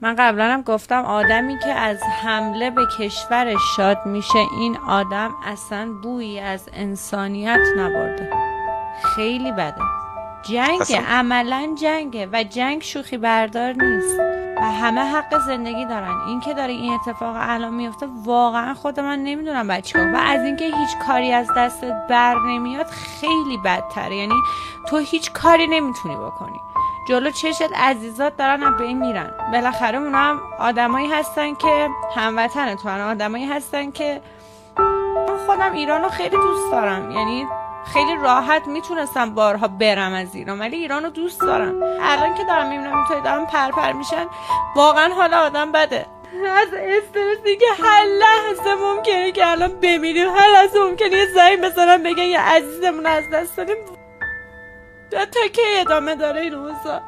من قبلا هم گفتم آدمی که از حمله به کشورش شاد میشه، این آدم اصلا بویی از انسانیت نبرده. خیلی بده. جنگه، عملا جنگه و جنگ شوخی بردار نیست و همه حق زندگی دارن. این که داره این اتفاق الان میفته واقعا خود من نمیدونم باید چیکار. و از اینکه هیچ کاری از دستت بر نمیاد خیلی بدتره. یعنی تو هیچ کاری نمیتونی بکنی، جلو چشت عزیزات دارن از بین میرن. بالاخره اونا هم آدمایی هستن که هموطن تو هن، آدمایی هستن که من خودم ایرانو خیلی دوست دارم. یعنی خیلی راحت میتونستم بارها برم از ایران، ولی ایرانو دوست دارم. الان که دارم میبینم اینطوری دارم پرپر میشن، واقعا حال آدم بده. از استرسی که هر لحظه ممکنه که الان بمیریم، هر لحظه ممکنه یه زنگ بزنم بگن یه عزیزمون از دست دادیم. تا کی ادامه داره این اوضاع؟